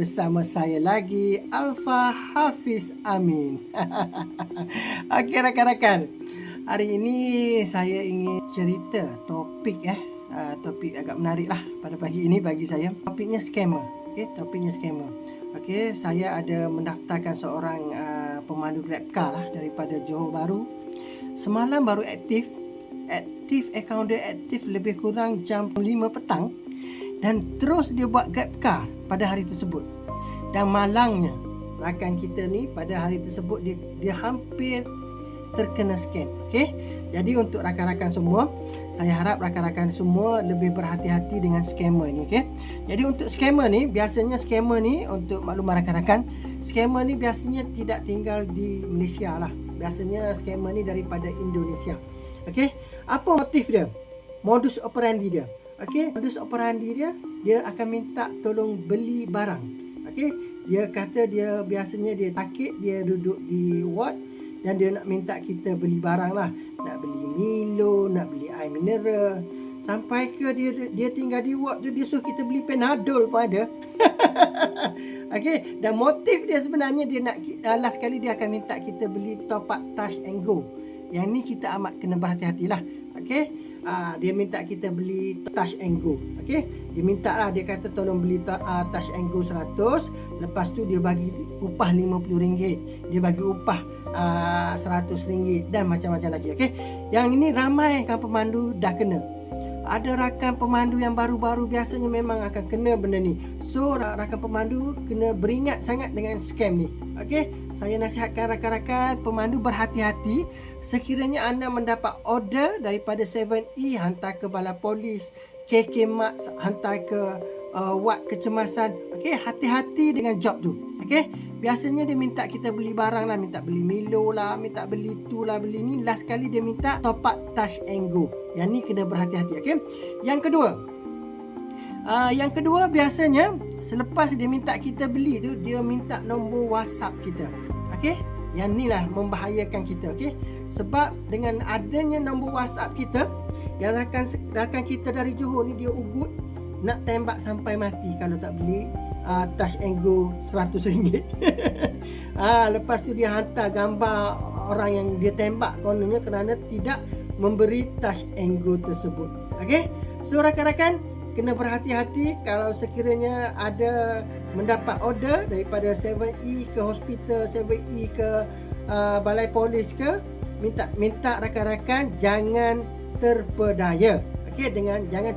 bersama saya lagi, Alfa Hafiz Amin. Okey rakan-rakan, hari ini saya ingin cerita topik topik agak menarik lah pada pagi ini bagi saya. Topiknya scammer. Topiknya scammer. Saya ada mendaftarkan seorang pemandu GrabCar lah daripada Johor Bahru. Semalam baru aktif akaun dia aktif lebih kurang jam 5 petang. Dan terus dia buat GrabCar pada hari tersebut. Dan malangnya rakan kita ni pada hari tersebut dia hampir terkena scam. Jadi untuk rakan-rakan semua, saya harap rakan-rakan semua lebih berhati-hati dengan scammer ni. Jadi untuk scammer ni, biasanya scammer ni, untuk makluman rakan-rakan, scammer ni biasanya tidak tinggal di Malaysia lah. Biasanya scammer ni daripada Indonesia. Apa motif dia? Modus operandi dia. Modus operandi dia akan minta tolong beli barang. Dia kata dia biasanya dia sakit, dia duduk di ward dan dia nak minta kita beli barang lah. Nak beli Milo, nak beli air mineral. Sampai ke dia tinggal di ward tu, dia suruh kita beli Panadol pun ada. Dan motif dia sebenarnya dia nak, last kali dia akan minta kita beli top up Touch and Go. Yang ni kita amat kena berhati-hatilah. Dia minta kita beli Touch and Go. Dia minta lah, dia kata tolong beli Touch and Go 100. Lepas tu dia bagi upah RM50. Dia bagi upah RM100 dan macam-macam lagi. Yang ini ramai rakan pemandu dah kena. Ada rakan pemandu yang baru-baru biasanya memang akan kena benda ni. So rakan pemandu kena beringat sangat dengan scam ni. Saya nasihatkan rakan-rakan pemandu berhati-hati. Sekiranya anda mendapat order daripada 7E, hantar ke Balai Polis, KK Max, hantar ke wad kecemasan. Hati-hati dengan job tu. Biasanya dia minta kita beli barang lah, minta beli Milo lah, minta beli tu lah, beli ni. Last kali dia minta top up Touch and Go. Yang ni kena berhati-hati. Yang kedua biasanya selepas dia minta kita beli tu, dia minta nombor WhatsApp kita. Yang ni lah membahayakan kita. Sebab dengan adanya nombor WhatsApp kita, yang rakan kita dari Johor ni, dia ugut nak tembak sampai mati kalau tak beli Touch and Go RM100. Lepas tu dia hantar gambar orang yang dia tembak kononnya kerana tidak memberi Touch and Go tersebut. So rakan-rakan kena berhati-hati kalau sekiranya ada mendapat order daripada 7E ke hospital, 7E ke Balai Polis ke, minta rakan-rakan jangan terpedaya. Jangan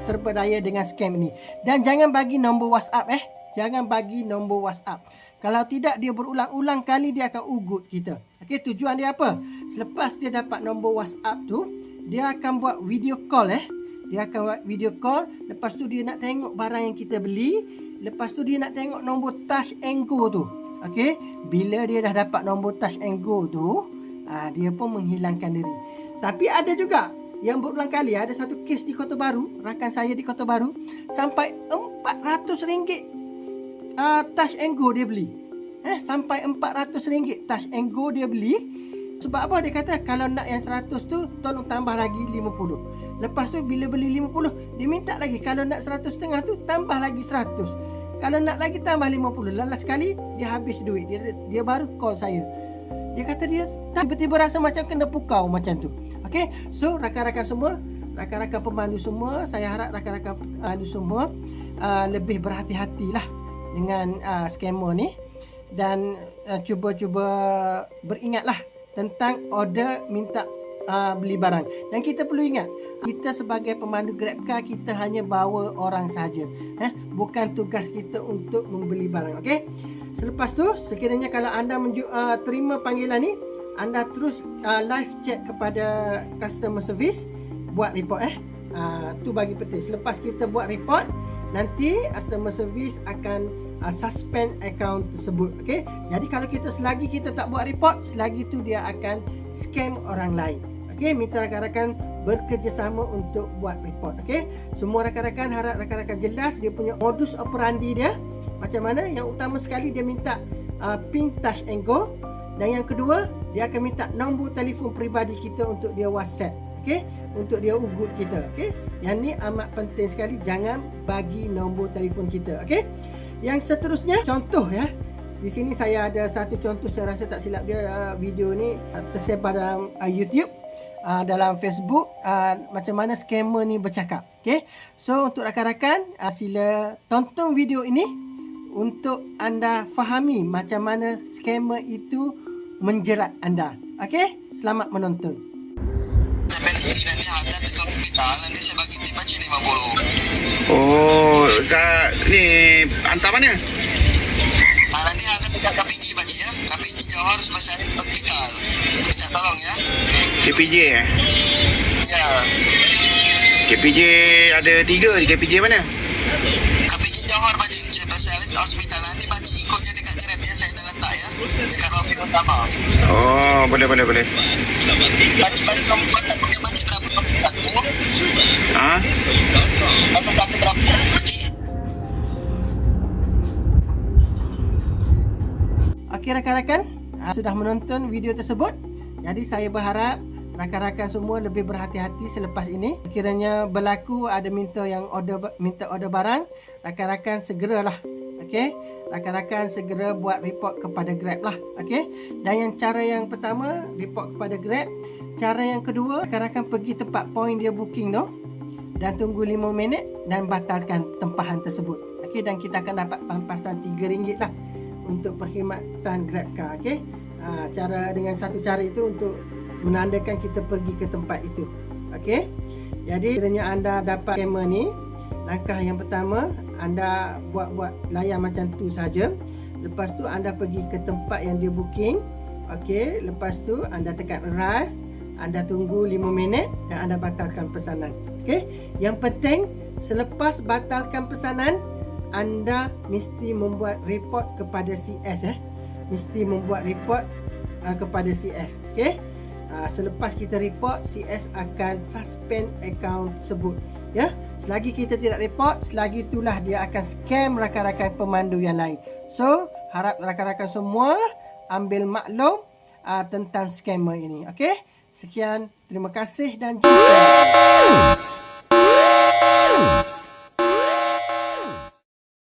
terpedaya dengan scam ni. Dan jangan bagi nombor WhatsApp. Jangan bagi nombor WhatsApp. Kalau tidak, dia berulang-ulang kali dia akan ugut kita. Tujuan dia apa? Selepas dia dapat nombor WhatsApp tu, dia akan buat video call. Dia akan buat video call. Lepas tu dia nak tengok barang yang kita beli. Lepas tu dia nak tengok nombor Touch and Go tu. Bila dia dah dapat nombor Touch and Go tu, dia pun menghilangkan diri. Tapi ada juga yang berulang kali. Ada satu kes di Kota Baru, rakan saya di Kota Baru, sampai RM400 Touch and Go dia beli. Sampai RM400 Touch and Go dia beli. Sebab apa? Dia kata kalau nak yang 100 tu tolong tambah lagi 50. Lepas tu bila beli 50, dia minta lagi kalau nak 100.5 tu tambah lagi 100. Kalau nak lagi tambah 50. Last sekali dia habis duit. Dia baru call saya. Dia kata dia tiba-tiba rasa macam kena pukau macam tu. So rakan-rakan semua, rakan-rakan pemandu semua, saya harap rakan-rakan pemandu semua lebih berhati-hatilah dengan scammer ni. Dan cuba-cuba beringatlah tentang order minta beli barang. Dan kita perlu ingat, kita sebagai pemandu GrabCar, kita hanya bawa orang sahaja. Bukan tugas kita untuk membeli barang. Selepas tu, sekiranya kalau anda terima panggilan ni, anda terus live chat kepada customer service, buat report. Tu bagi penting. Selepas kita buat report, nanti customer service akan suspend account tersebut. Jadi kalau selagi kita tak buat report, selagi tu dia akan scam orang lain. Minta rakan-rakan bekerjasama untuk buat report. Semua rakan-rakan harap rakan-rakan jelas dia punya modus operandi dia macam mana. Yang utama sekali dia minta PIN Touch and Go. Dan yang kedua, dia akan minta nombor telefon peribadi kita untuk dia WhatsApp. Untuk dia ugut kita. Yang ni amat penting sekali, jangan bagi nombor telefon kita. Yang seterusnya, contoh ya. Di sini saya ada satu contoh, saya rasa tak silap dia video ni tersebar dalam YouTube, dalam Facebook, macam mana scammer ni bercakap. Okay, so untuk rakan-rakan, sila tonton video ini untuk anda fahami macam mana scammer itu menjerat anda. Okay, selamat menonton. Nanti hantar dekat hospital, nanti saya bagi tip aja 50. Oh, ni hantar mana? Nanti hantar dekat KPJ Pakcik ya. KPJ Johor Spesialis Hospital. Minta tolong ya. KPJ Ya. KPJ ada 3 di KPJ mana? KPJ Johor Pakcik Spesialis Hospital. Nanti Pakcik ikutnya dekat Grab ya, saya dah letak ya. Dekat lobby utama. Oh, boleh. Pakcik nombor tak punya Pakcik berapa? Satu. Ha? Satu berapa? Pakcik. Okey rakan-rakan, sudah menonton video tersebut. Jadi saya berharap rakan-rakan semua lebih berhati-hati selepas ini. Sekiranya berlaku ada minta order barang, rakan-rakan segeralah. Okey, rakan-rakan segera buat report kepada Grab lah. Okey. Dan cara yang pertama, report kepada Grab. Cara yang kedua, rakan-rakan pergi tempat point dia booking tu dan tunggu 5 minit dan batalkan tempahan tersebut. Okey, dan kita akan dapat pampasan RM3 lah untuk perkhidmatan GrabCar. Okey. Dengan satu cara itu untuk menandakan kita pergi ke tempat itu. Okey. Jadi kiranya anda dapat scammer ni, langkah yang pertama anda buat layan macam tu saja. Lepas tu anda pergi ke tempat yang dia booking. Okey, lepas tu anda tekan arrive, anda tunggu 5 minit dan anda batalkan pesanan. Okey. Yang penting selepas batalkan pesanan, anda mesti membuat report kepada CS mesti membuat report kepada CS. Okey. Selepas kita report, CS akan suspend akaun tersebut. Ya, selagi kita tidak report, selagi itulah dia akan scam rakan-rakan pemandu yang lain. So, harap rakan-rakan semua ambil maklum tentang scammer ini. Okey. Sekian, terima kasih dan jumpa.